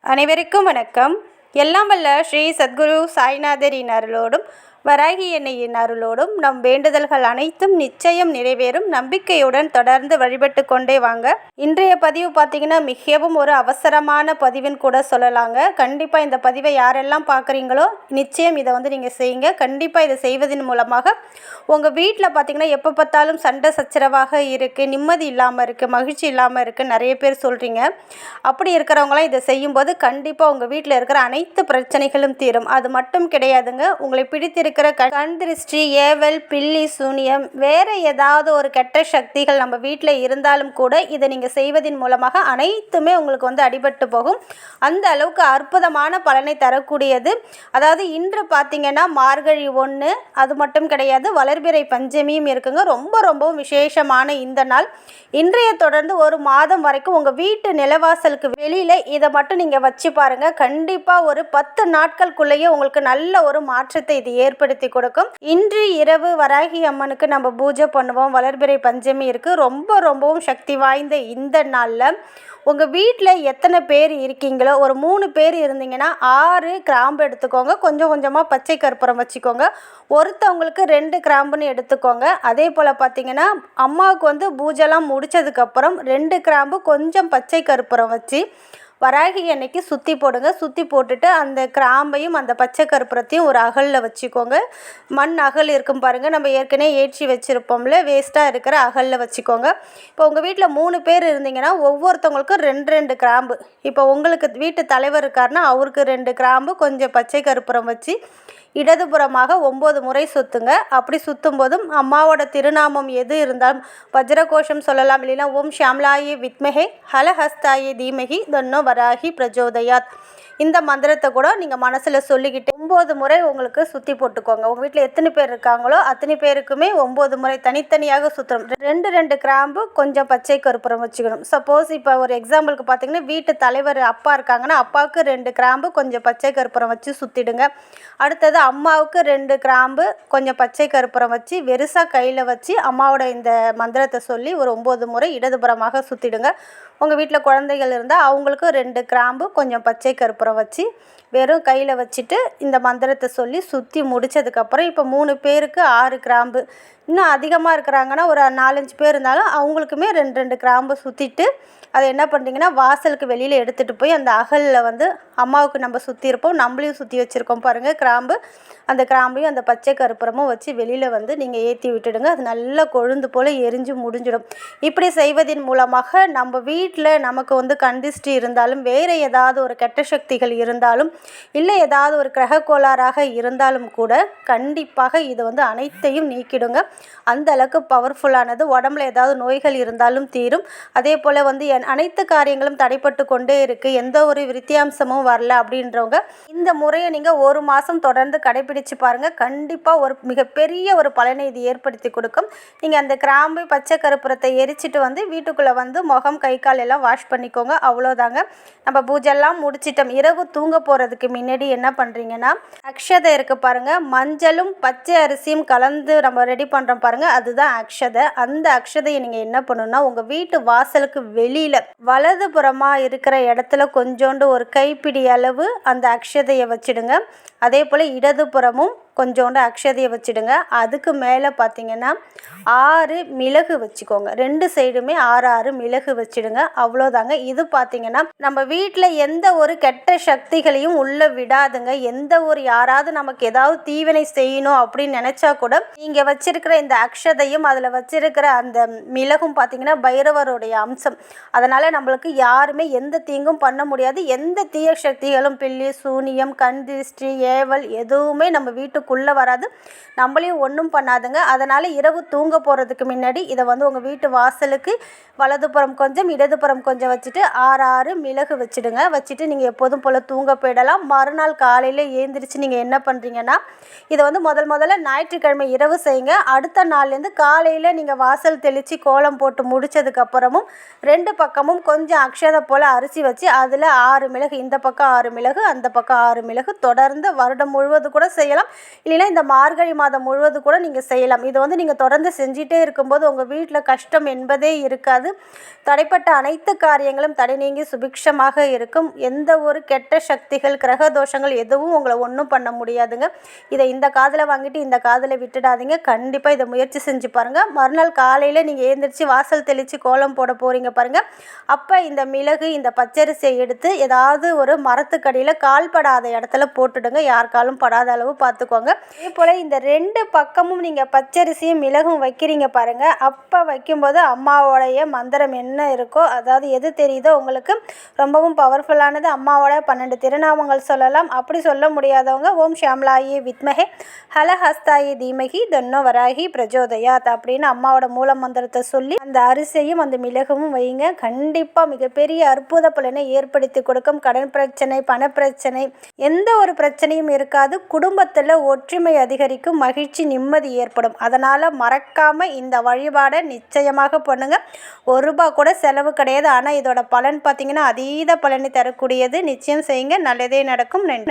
அனைவருக்கும் வணக்கம். எல்லாம் வல்ல ஸ்ரீ சத்குரு சாய்நாதரின் அருளோடும் வராகி எண்ணெயின் அருளோடும் நம் வேண்டுதல்கள் அனைத்தும் நிச்சயம் நிறைவேறும் நம்பிக்கையுடன் தொடர்ந்து வழிபட்டு கொண்டே வாங்க. இன்றைய பதிவு பார்த்திங்கன்னா மிகவும் ஒரு அவசரமான பதிவுன்னு கூட சொல்லலாங்க. கண்டிப்பாக இந்த பதிவை யாரெல்லாம் பார்க்குறீங்களோ நிச்சயம் இதை நீங்கள் செய்யுங்க. கண்டிப்பாக இதை செய்வதன் மூலமாக உங்கள் வீட்டில் பார்த்திங்கன்னா எப்போ பார்த்தாலும் சண்டை சச்சரவாக இருக்குது, நிம்மதி இல்லாமல் இருக்குது, மகிழ்ச்சி இல்லாமல் இருக்குது நிறைய பேர் சொல்கிறீங்க. அப்படி இருக்கிறவங்களாம் இதை செய்யும்போது கண்டிப்பாக உங்கள் வீட்டில் இருக்கிற அனைத்து பிரச்சனைகளும் தீரும். அது மட்டும் கிடையாதுங்க, உங்களை பிடித்திருக்கிற கண் திருஷ்டி, ஏவல், பில்லி, சூனியம், வேறு ஏதாவது ஒரு கெட்ட சக்திகள் நம்ம வீட்டில் இருந்தாலும் கூட இதை நீங்கள் செய்வதன் மூலமாக அனைத்துமே உங்களுக்கு அடிபட்டு போகும். அந்த அளவுக்கு அற்புதமான பலனை தரக்கூடியது. அதாவது இன்று பார்த்திங்கன்னா மார்கழி 1, அது மட்டும் கிடையாது, வளர்பிறை பஞ்சமியும் இருக்குங்க. ரொம்பவும் விசேஷமான இந்த நாள். இன்றைய தொடர்ந்து ஒரு மாதம் வரைக்கும் உங்கள் வீட்டு நிலவாசலுக்கு வெளியில் இதை மட்டும் நீங்கள் வச்சு பாருங்கள். கண்டிப்பாக ஒரு 10 நாட்களுக்குள்ளேயே உங்களுக்கு நல்ல ஒரு மாற்றத்தை இது ஏற்படுத்தி கொடுக்கும். இன்று இரவு வராகி அம்மனுக்கு நம்ம பூஜை பண்ணுவோம். வளர்பிறை பஞ்சமி இருக்குது. ரொம்பவும் சக்தி வாய்ந்த இந்த நாளில் உங்கள் வீட்டில் எத்தனை பேர் இருக்கீங்களோ, ஒரு 3 பேர் இருந்தீங்கன்னா 6 கிராம்பு எடுத்துக்கோங்க. கொஞ்சமாக பச்சை கற்பூரம் வச்சுக்கோங்க. ஒருத்தவங்களுக்கு 2 கிராம்புன்னு எடுத்துக்கோங்க. அதே போல் பார்த்திங்கன்னா அம்மாவுக்கு பூஜைலாம் முடித்ததுக்கப்புறம் 2 கிராம்பு கொஞ்சம் பச்சை கற்பூரம் வச்சு வராகி அன்னைக்கு சுற்றி போடுங்க. சுற்றி போட்டுட்டு அந்த கிராம்பையும் அந்த பச்சை கற்பூரத்தையும் ஒரு அகலில் வச்சுக்கோங்க. மண் அகல் இருக்கும் பாருங்கள், நம்ம ஏற்கனவே ஏற்றி வச்சுருப்போம்ல, வேஸ்ட்டாக இருக்கிற அகலில் வச்சுக்கோங்க. இப்போ உங்கள் வீட்டில் 3 பேர் இருந்தீங்கன்னா ஒவ்வொருத்தவங்களுக்கும் 2 கிராம்பு, இப்போ உங்களுக்கு வீட்டு தலைவர் இருக்காருன்னா அவருக்கு 2 கிராம்பு கொஞ்சம் பச்சை கற்பூரம் வச்சு இடதுபுறமாக 9 முறை சுற்றுங்க. அப்படி சுற்றும் போதும் அம்மாவோட திருநாமம் எது இருந்தாலும் வஜ்ரகோஷம் சொல்லலாம், இல்லைன்னா ஓம் ஷாம்லாயே வித்மஹே ஹலஹஸ்தாயே தீமஹி தன்னோ வராகி பிரஜோதயாத், இந்த மந்திரத்தை கூட நீங்கள் மனசில் சொல்லிக்கிட்டு 9 முறை உங்களுக்கு சுற்றி போட்டுக்கோங்க. உங்கள் வீட்டில் எத்தனை பேர் இருக்காங்களோ அத்தனை பேருக்குமே 9 முறை தனித்தனியாக சுற்றணும். 2 கிராம்பு கொஞ்சம் பச்சை கற்பூரம் வச்சுக்கணும். சப்போஸ் இப்போ ஒரு எக்ஸாம்பிளுக்கு பார்த்தீங்கன்னா வீட்டு தலைவர் அப்பா இருக்காங்கன்னா அப்பாவுக்கு 2 கிராம்பு கொஞ்சம் பச்சை கற்பூரம் வச்சு சுற்றிடுங்க. அடுத்தது அம்மாவுக்கு 2 கிராம்பு கொஞ்சம் பச்சை கற்பூரம் வச்சு வெறுசாக கையில் வச்சு அம்மாவோட இந்த மந்திரத்தை சொல்லி ஒரு 9 முறை இடதுபுறமாக சுற்றிடுங்க. உங்கள் வீட்டில் குழந்தைகள் இருந்தால் அவங்களுக்கு 2 கிராம்பு கொஞ்சம் பச்சை கற்பூரம் வச்சு வெறும் கையில் வச்சுட்டு இந்த மந்திரத்தை சொல்லி சுற்றி முடித்ததுக்கப்புறம் இப்போ 3 பேருக்கு 6 கிராம்பு, இன்னும் அதிகமாக இருக்கிறாங்கன்னா ஒரு 4-5 பேர் இருந்தாலும் அவங்களுக்குமே 2 கிராம்பு சுற்றிட்டு அதை என்ன பண்ணுறீங்கன்னா வாசலுக்கு வெளியில் எடுத்துகிட்டு போய் அந்த அகலில் அம்மாவுக்கு நம்ம சுற்றி இருப்போம், நம்மளையும் சுற்றி வச்சுருக்கோம் பாருங்கள் கிராம்பு, அந்த கிராம்பையும் அந்த பச்சை கற்பூரமும் வச்சு வெளியில் நீங்கள் ஏற்றி விட்டுடுங்க. அது நல்லா கொழுந்து போல் எரிஞ்சு முடிஞ்சிடும். இப்படி செய்வதன் மூலமாக நம்ம வீட்டில் நமக்கு கண்டிஷ்டி இருந்தாலும், வேறு ஏதாவது ஒரு கெட்ட சக்திகள் இருந்தாலும், இல்லை ஏதாவது ஒரு கிரக கோளாறாக இருந்தாலும் கூட கண்டிப்பாக இது அனைத்தையும் நீக்கிடுங்க. அந்த அளவுக்கு பவர்ஃபுல்லானது. உடம்புல ஏதாவது நோய்கள் இருந்தாலும் தீரும். அதே போல் அனைத்து காரியங்களும் தடைப்பட்டு கொண்டே இருக்குது, எந்த ஒரு விருத்தியாம்சமும் வரல அப்படின்றவங்க இந்த முறையை நீங்கள் 1 மாதம் தொடர்ந்து கடைபிடிச்சு பாருங்கள். கண்டிப்பாக ஒரு மிகப்பெரிய ஒரு பலனை இது ஏற்படுத்தி கொடுக்கும். நீங்கள் அந்த கிராம்பு பச்சை கற்பூரத்தை எரிச்சிட்டு வீட்டுக்குள்ளே முகம் கை கால் எல்லாம் வாஷ் பண்ணிக்கோங்க. அவ்வளோதாங்க. நம்ம பூஜெல்லாம் முடிச்சிட்டோம். இரவு தூங்க போகிறதுக்கு முன்னாடி என்ன பண்ணுறீங்கன்னா அக்ஷதை இருக்குது பாருங்கள், மஞ்சளும் பச்சை அரிசியும் கலந்து நம்ம ரெடி பண்ணுறோம் பாருங்கள், அதுதான் அக்ஷதை. அந்த அக்ஷதையை நீங்கள் என்ன பண்ணணும்னா உங்கள் வீட்டு வாசலுக்கு வெளியில் வலதுபுறமாக இருக்கிற இடத்துல கொஞ்சோண்டு ஒரு கைப்பிடி அளவு அந்த அக்ஷதையை வச்சிடுங்க. அதே போல் இடதுபுறமும் கொஞ்சோண்டு அக்ஷதையை வச்சுடுங்க. அதுக்கு மேலே பார்த்தீங்கன்னா 6 மிளகு வச்சுக்கோங்க. 2 சைடுமே 6 மிளகு வச்சுடுங்க. அவ்வளோதாங்க. இது பார்த்தீங்கன்னா நம்ம வீட்டில் எந்த ஒரு கெட்ட சக்திகளையும் உள்ளே விடாதுங்க. எந்த ஒரு யாராவது நமக்கு ஏதாவது தீவினை செய்யணும் அப்படின்னு நினச்சா கூட நீங்கள் வச்சிருக்கிற இந்த அக்ஷதையும் அதில் வச்சிருக்கிற அந்த மிளகும் பார்த்தீங்கன்னா பைரவருடைய அம்சம். அதனால் நம்மளுக்கு யாருமே எந்த தீங்கும் பண்ண முடியாது. எந்த தீய சக்திகளும் பில்லி, சூனியம், கண் திருஷ்டி, ஏவல் எதுவுமே நம்ம வீட்டுக்குள்ளே வராது, நம்மளையும் ஒன்றும் பண்ணாதுங்க. அதனால் இரவு தூங்க போகிறதுக்கு முன்னாடி இதை உங்கள் வீட்டு வாசலுக்கு வலதுபுறம் கொஞ்சம் இடதுபுறம் கொஞ்சம் வச்சுட்டு 6 மிளகு வச்சுடுங்க. வச்சுட்டு நீங்கள் எப்போதும் போல் தூங்க போயிடலாம். மறுநாள் காலையில் ஏந்திரிச்சு நீங்கள் என்ன பண்ணுறீங்கன்னா இதை முதல்ல ஞாயிற்றுக்கிழமை இரவு செய்யுங்க. அடுத்த நாள்லேருந்து காலையில் நீங்கள் வாசல் தெளித்து கோலம் போட்டு முடித்ததுக்கப்புறமும் 2 பக்கமும் கொஞ்சம் அக்ஷதை போல் அரிசி வச்சு அதில் 6 மிளகு, இந்த பக்கம் 6 மிளகு, அந்த பக்கம் 6 மிளகு தொடர்ந்து வருடம் முழுவதும் கூட செய்யலாம். இல்லைன்னா இந்த மார்கழி மாதம் முழுவதும் கூட நீங்கள் செய்யலாம். இதை வந்து நீங்கள் தொடர்ந்து செஞ்சிட்டே இருக்கும்போது உங்கள் வீட்டில் கஷ்டம் என்பதே இருக்காது. தடைப்பட்ட அனைத்து காரியங்களும் தடை நீங்கி சுபிக்ஷமாக இருக்கும். எந்த ஒரு கெட்ட சக்திகள், கிரக தோஷங்கள் எதுவும் உங்களை ஒன்றும் பண்ண முடியாதுங்க. இதை இந்த காதில் வாங்கிட்டு இந்த காதில் விட்டுடாதீங்க. கண்டிப்பாக இதை முயற்சி செஞ்சு பாருங்கள். மறுநாள் காலையில் நீங்கள் எழுந்திரிச்சு வாசல் தெளித்து கோலம் போட போகிறீங்க பாருங்கள். அப்போ இந்த மிளகு, இந்த பச்சரிசியை எடுத்து ஏதாவது ஒரு மரத்துக்கடியில் கால்படாத இடத்துல போட்டுடுங்க. யார் காலும் படாத அளவு பார்த்துக்கோங்க. அதே போல் இந்த 2 பக்கமும் நீங்கள் பச்சரிசியும் மிளகும் வைக்கிறீங்க பாருங்கள். அப்போ வைக்கும்போது அம்மாவோடைய மந்திரம் என்ன இருக்கோ, அதாவது எது தெரியுதோ உங்களுக்கு ரொம்பவும் பவர்ஃபுல்லானது, அம்மாவோட 12 திருநாமங்கள் சொல்லலாம். அப்படி சொல்ல முடியாதவங்க ஓம் ஷியாம்லாயி வித்மஹே ஹலஹஸ்தாயி தீமகி தன்னோ வராகி பிரஜோதயாத் அப்படின்னு அம்மாவோட மூல மந்திரத்தை சொல்லி அந்த அரிசியும் அந்த மிளகும் வைங்க. கண்டிப்பாக மிகப்பெரிய அற்புத பலனை ஏற்படுத்தி கொடுக்கும். கடன் பிரச்சனை, பணப்பிரச்சனை, எந்த ஒரு பிரச்சனையும் இருக்காது. குடும்பத்தில் ஒற்றுமை அதிகரிக்கும், மகிழ்ச்சி, நிம்மதி ஏற்படும். அதனால் மறக்காமல் இந்த வழிபாடை நிச்சயமாக பண்ணுங்க. ₹1 கூட செலவு கிடையாது. ஆனால் இதோட பலன் பார்த்திங்கன்னா அதீத பலனை தரக்கூடியது. நிச்சயம் செய்யுங்க, நல்லதே நடக்கும். நன்றி.